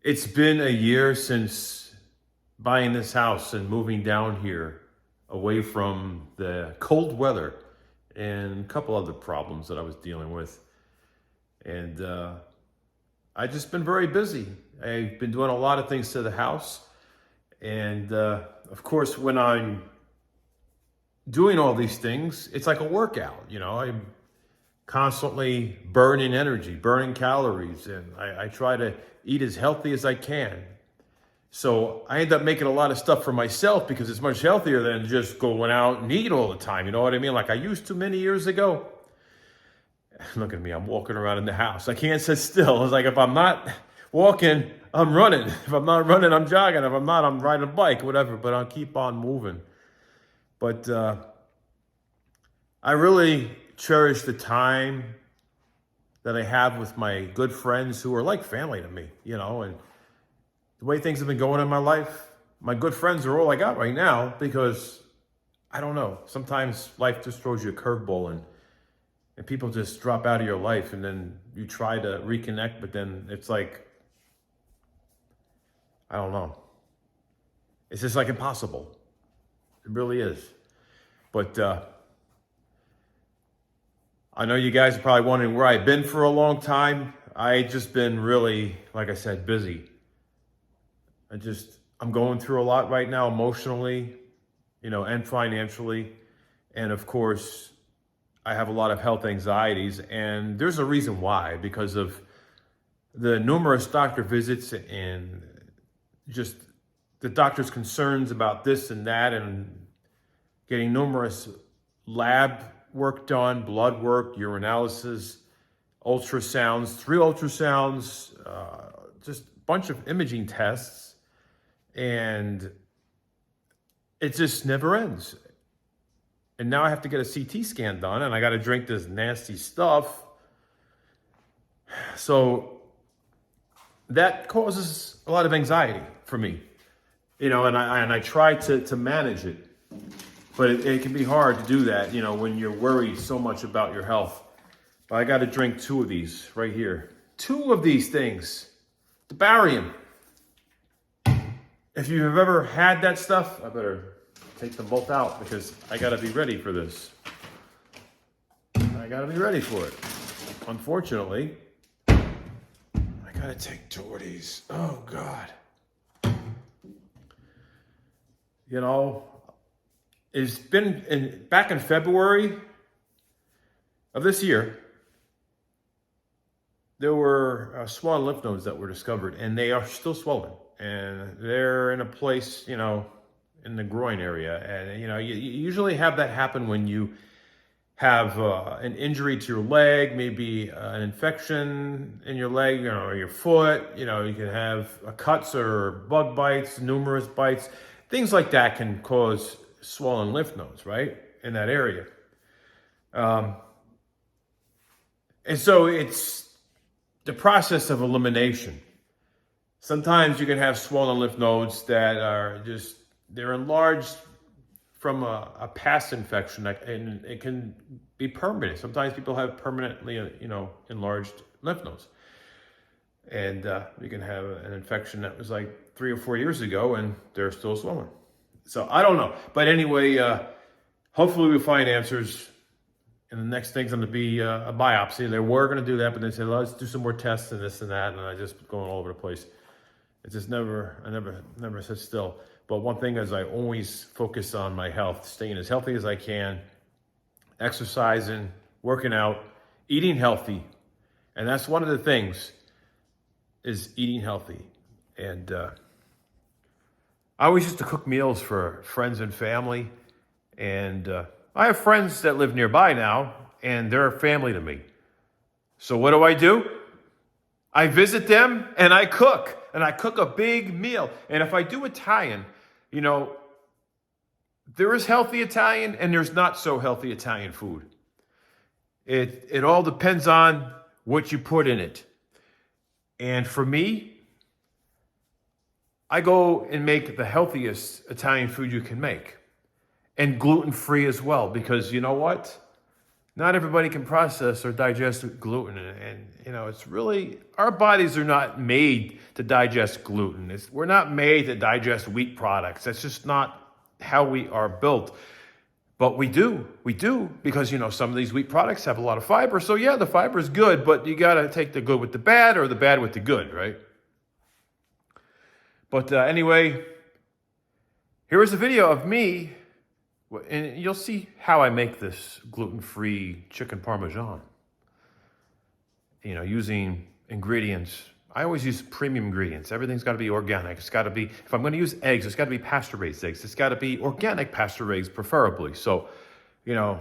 It's been a year since buying this house and moving down here away from the cold weather and a couple other problems that I was dealing with. And I just been very busy. I've been doing a lot of things to the house. And of course, when I'm doing all these things, it's like a workout. I'm constantly burning energy, burning calories, and I try to eat as healthy as I can. So I end up making a lot of stuff for myself because it's much healthier than just going out and eat all the time. You know what I mean? Like I used to many years ago. Look at me, I'm walking around in the house. I can't sit still. It's like if I'm not walking, I'm running. If I'm not running, I'm jogging. If I'm not, I'm riding a bike, whatever. But I'll keep on moving. But I really cherish the time that I have with my good friends who are like family to me, and the way things have been going in my life, my good friends are all I got right now because I don't know. Sometimes life just throws you a curveball and people just drop out of your life and then you try to reconnect, but then it's like, I don't know. It's just like impossible. It really is. But I know you guys are probably wondering where I've been for a long time. I just been really, like I said, busy. I'm going through a lot right now emotionally, and financially. And of course, I have a lot of health anxieties, and there's a reason why, because of the numerous doctor visits and just the doctor's concerns about this and that, and getting numerous lab work done, blood work, urinalysis, ultrasounds, 3 ultrasounds, just a bunch of imaging tests. And it just never ends. And now I have to get a CT scan done and I got to drink this nasty stuff. So that causes a lot of anxiety for me, and I try to manage it. But it can be hard to do that, when you're worried so much about your health. But I got to drink 2 of these right here. 2 of these things. The barium. If you've ever had that stuff, I better take them both out because I got to be ready for this. I got to be ready for it. Unfortunately, I got to take 2 of these. Oh, God. It's been back in February of this year, there were swollen lymph nodes that were discovered, and they are still swollen. And they're in a place, in the groin area. And, you usually have that happen when you have an injury to your leg, maybe an infection in your leg, or your foot. You can have cuts or bug bites, numerous bites. Things like that can cause swollen lymph nodes, right, in that area. And so it's the process of elimination. Sometimes you can have swollen lymph nodes that are they're enlarged from a past infection, and it can be permanent. Sometimes people have permanently, enlarged lymph nodes. And you can have an infection that was like 3 or 4 years ago and they're still swollen. So I don't know. But anyway, hopefully we'll find answers. And the next thing's going to be a biopsy. They were going to do that, but they said, let's do some more tests and this and that. And I just going all over the place. It's just I never sit still. But one thing is I always focus on my health, staying as healthy as I can, exercising, working out, eating healthy. And that's one of the things is eating healthy. And I always used to cook meals for friends and family. And I have friends that live nearby now, and they're family to me. So what do? I visit them and I cook. And I cook a big meal. And if I do Italian, there is healthy Italian and there's not so healthy Italian food. It all depends on what you put in it. And for me, I go and make the healthiest Italian food you can make. And gluten-free as well, because you know what? not everybody can process or digest gluten. And you know, it's really, our bodies are not made to digest gluten. We're not made to digest wheat products. That's just not how we are built. But we do because, you know, some of these wheat products have a lot of fiber. So yeah, the fiber is good, but you got to take the good with the bad or the bad with the good, right? But anyway, here is a video of me, and you'll see how I make this gluten-free chicken parmesan. You know, using ingredients. I always use premium ingredients. Everything's got to be organic. It's got to be, if I'm going to use eggs, it's got to be pasture-raised eggs. It's got to be organic pasture-raised, preferably. So, you know,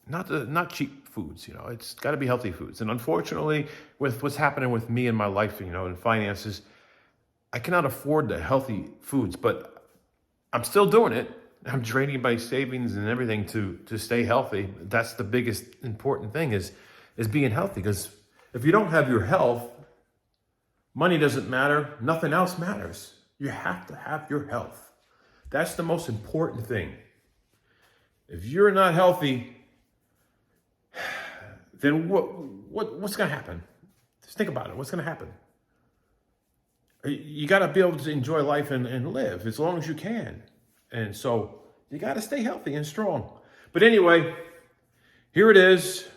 not cheap foods. You know, it's got to be healthy foods. And unfortunately, with what's happening with me in my life, you know, and finances, I cannot afford the healthy foods, but I'm still doing it. I'm draining my savings and everything to stay healthy. That's the biggest important thing is being healthy. Because if you don't have your health, money doesn't matter. Nothing else matters. You have to have your health. That's the most important thing. If you're not healthy, then what's going to happen? Just think about it. What's going to happen? You got to be able to enjoy life and live as long as you can. And so you got to stay healthy and strong. But anyway, here it is.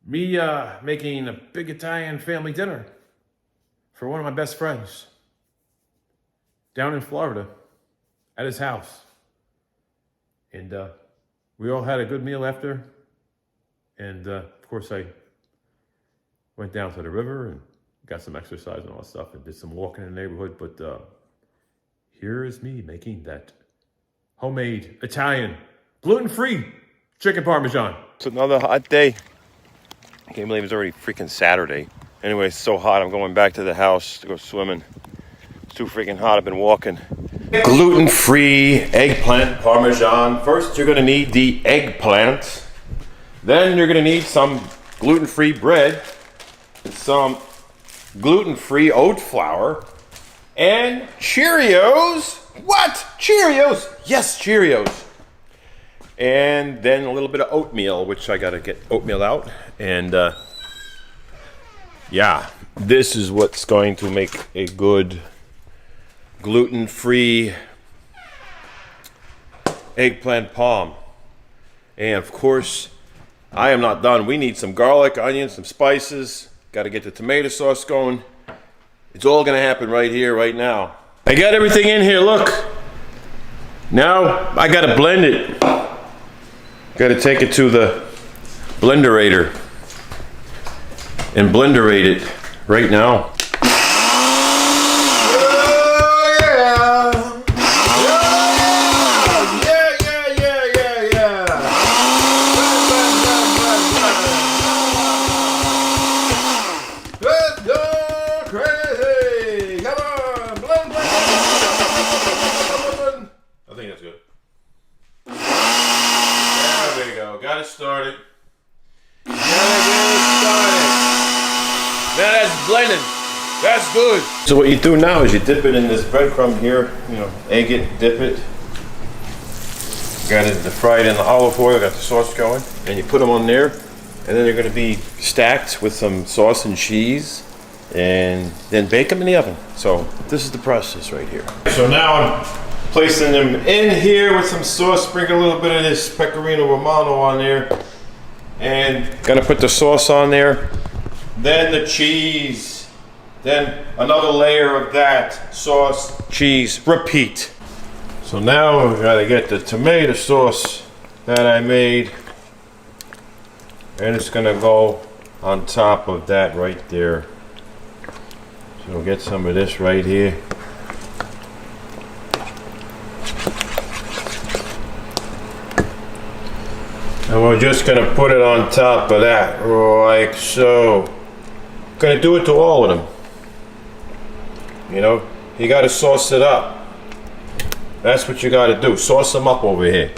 Me making a big Italian family dinner for one of my best friends down in Florida at his house. And we all had a good meal after. And of course, I went down to the river and got some exercise and all that stuff and did some walking in the neighborhood. But here is me making that homemade Italian gluten-free chicken parmesan. It's another hot day. I can't believe it's already freaking Saturday. Anyway, it's so hot. I'm going back to the house to go swimming. It's too freaking hot. I've been walking. Gluten-free eggplant parmesan. First, you're going to need the eggplant. Then you're going to need some gluten-free bread, some gluten-free oat flour, and Cheerios. What? Cheerios? Yes, Cheerios. And then a little bit of oatmeal, which I got to get oatmeal out. And yeah, this is what's going to make a good gluten-free eggplant palm. And of course, I am not done. We need some garlic, onions, some spices. Got to get the tomato sauce going. It's all going to happen right here, right now. I got everything in here, look. Now I got to blend it. Got to take it to the blenderator and blenderate it right now. Got it started. Now that's blending. That's good. So what you do now is you dip it in this breadcrumb here. You know, egg it, dip it. Got it fried in the olive oil. Got the sauce going, and you put them on there, and then they're going to be stacked with some sauce and cheese, and then bake them in the oven. So this is the process right here. So now I'm placing them in here with some sauce, sprinkle a little bit of this pecorino romano on there, and gonna put the sauce on there, then the cheese, then another layer of that sauce, cheese, repeat. So now we gotta get the tomato sauce that I made, and it's gonna go on top of that right there. So we'll get some of this right here. And we're just gonna put it on top of that, like so. Gonna do it to all of them. You know, you gotta sauce it up. That's what you gotta do, sauce them up over here.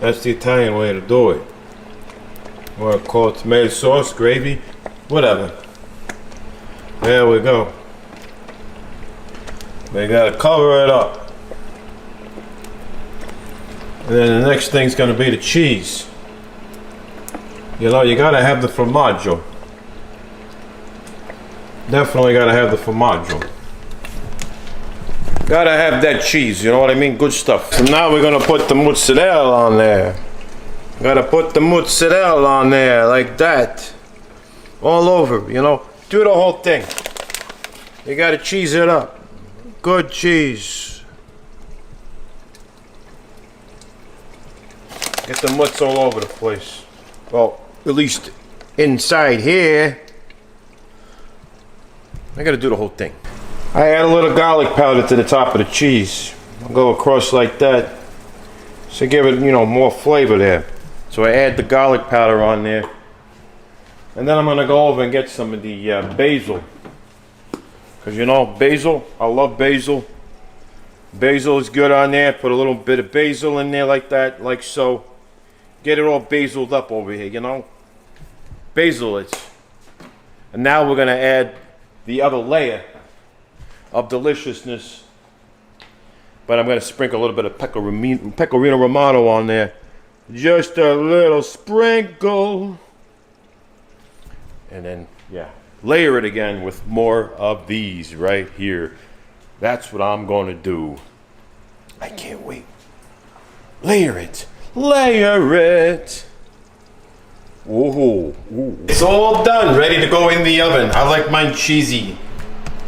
That's the Italian way to do it. You wanna call it tomato sauce, gravy, whatever. There we go. We gotta cover it up. And then the next thing's gonna be the cheese. You know, you gotta have the formaggio. Definitely gotta have the formaggio. Gotta have that cheese, you know what I mean? Good stuff. So now we're gonna put the mozzarella on there. Gotta put the mozzarella on there like that. All over, you know? Do the whole thing. You gotta cheese it up. Good cheese. Get the mutts all over the place. Well, at least inside here. I gotta do the whole thing. I add a little garlic powder to the top of the cheese. I'll go across like that. So give it, you know, more flavor there. So I add the garlic powder on there. And then I'm gonna go over and get some of the basil. Cause you know, basil, I love basil. Basil is good on there. Put a little bit of basil in there like that, like so. Get it all basiled up over here, you know? Basil it. And now we're gonna add the other layer of deliciousness. But I'm gonna sprinkle a little bit of pecorino romano on there. Just a little sprinkle. And then, yeah, layer it again with more of these right here. That's what I'm gonna do. I can't wait. Layer it. Layer it. Ooh, ooh. It's all done, ready to go in the oven. I like mine cheesy.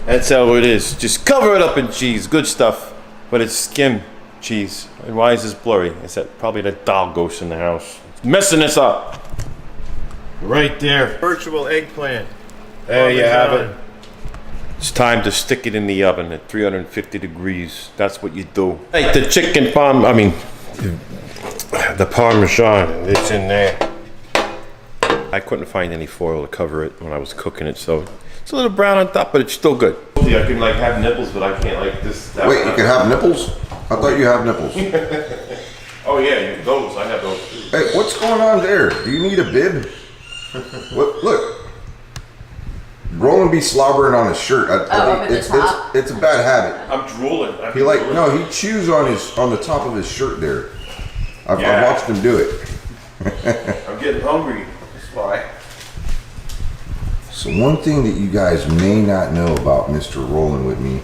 That's how it is. Just cover it up in cheese. Good stuff. But it's skim cheese. And why is this blurry? It's that probably the dog ghost in the house. It's messing us up. Right there. Virtual eggplant. There you have it. It's time to stick it in the oven at 350 degrees. That's what you do. Like the chicken the parmesan, it's in there. I couldn't find any foil to cover it when I was cooking it, so it's a little brown on top, but it's still good. I can like have nipples, but I can't like this. Wait, you can have nipples? I thought you have nipples. Oh yeah, those. I have those too. Hey, what's going on there? Do you need a bib? What? Look. Roland be slobbering on his shirt. I think it's a bad habit. I'm drooling. He chews on the top of his shirt there. I've watched him do it. I'm getting hungry. That's why. So one thing that you guys may not know about Mr. RolandWithMe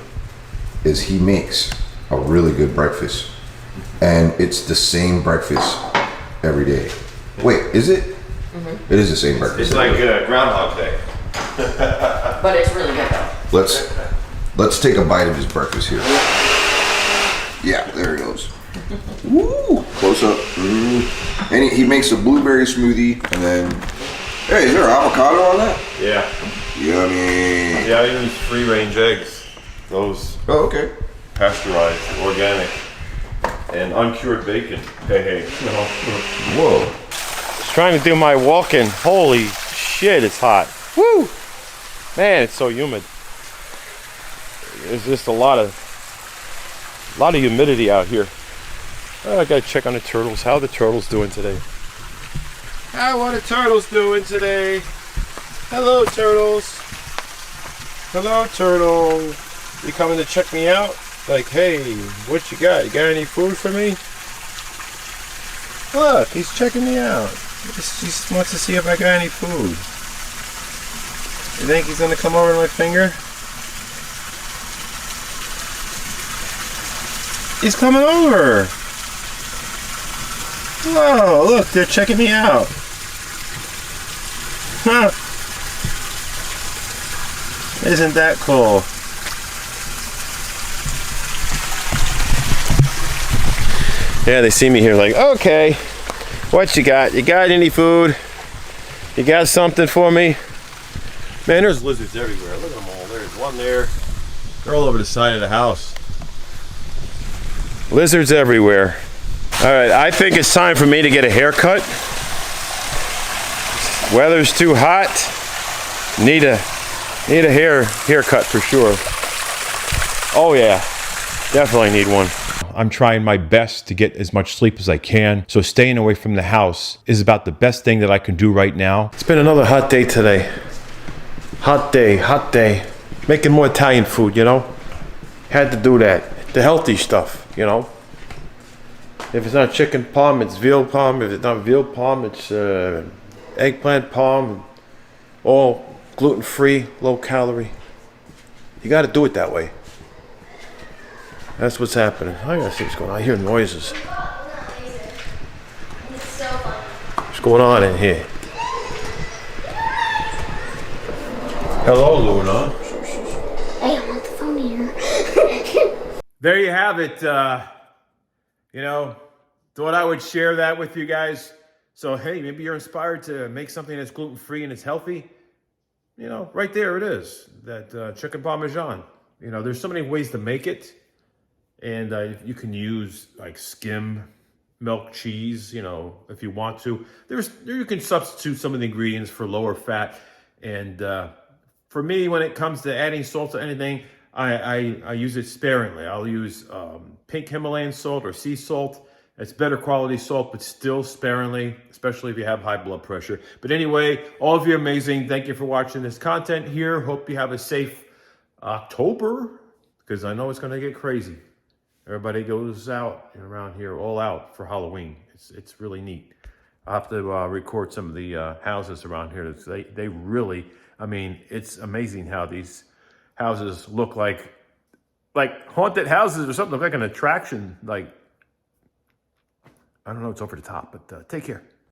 is he makes a really good breakfast. And it's the same breakfast every day. Wait, is it? Mm-hmm. It is the same breakfast. It's like Groundhog Day. But it's really good though. Let's take a bite of his breakfast here. Yeah, there he goes. Woo! Close up. And he makes a blueberry smoothie, and then, hey, is there avocado on that? Yeah. Yummy. Yeah, I use free-range eggs. Those. Oh, okay. Pasteurized, organic, and uncured bacon. Hey. No. Whoa. Just trying to do my walking. Holy shit, it's hot. Woo! Man, it's so humid. There's just a lot of humidity out here. Oh, I gotta check on the turtles. How are the turtles doing today? How are the turtles doing today? Hello, turtles. Hello, turtle. You coming to check me out? Like, hey, what you got? You got any food for me? Look, he's checking me out. He just wants to see if I got any food. You think he's gonna come over to my finger? He's coming over. Whoa, look, they're checking me out. Huh. Isn't that cool? Yeah, they see me here like, okay, what you got? You got any food? You got something for me? Man, there's lizards everywhere. Look at them all. There's one there. They're all over the side of the house. Lizards everywhere. All right, I think it's time for me to get a haircut. Weather's too hot. Need a haircut for sure. Oh yeah, definitely need one. I'm trying my best to get as much sleep as I can, so staying away from the house is about the best thing that I can do right now. It's been another hot day today. Hot day. Making more Italian food, you know? Had to do that. The healthy stuff, you know? If it's not chicken parm, it's veal parm. If it's not veal parm, it's eggplant parm. All gluten-free, low-calorie. You got to do it that way. That's what's happening. I gotta see what's going on. I hear noises. What's going on in here? Hello, Luna. Hey, I'm on the phone here. There you have it. You know, thought I would share that with you guys. So, hey, maybe you're inspired to make something that's gluten-free and it's healthy. You know, right there it is. That chicken parmesan. You know, there's so many ways to make it. And you can use like skim milk cheese, you know, if you want to. You can substitute some of the ingredients for lower fat. And for me, when it comes to adding salt to anything, I use it sparingly. I'll use pink Himalayan salt or sea salt. It's better quality salt, but still sparingly, especially if you have high blood pressure. But anyway, all of you are amazing. Thank you for watching this content here. Hope you have a safe October, because I know it's going to get crazy. Everybody goes out around here, all out for Halloween. It's really neat. I'll have to record some of the houses around here. They really, I mean, it's amazing how these houses look like haunted houses or something, like an attraction. Like, I don't know, it's over the top, but take care.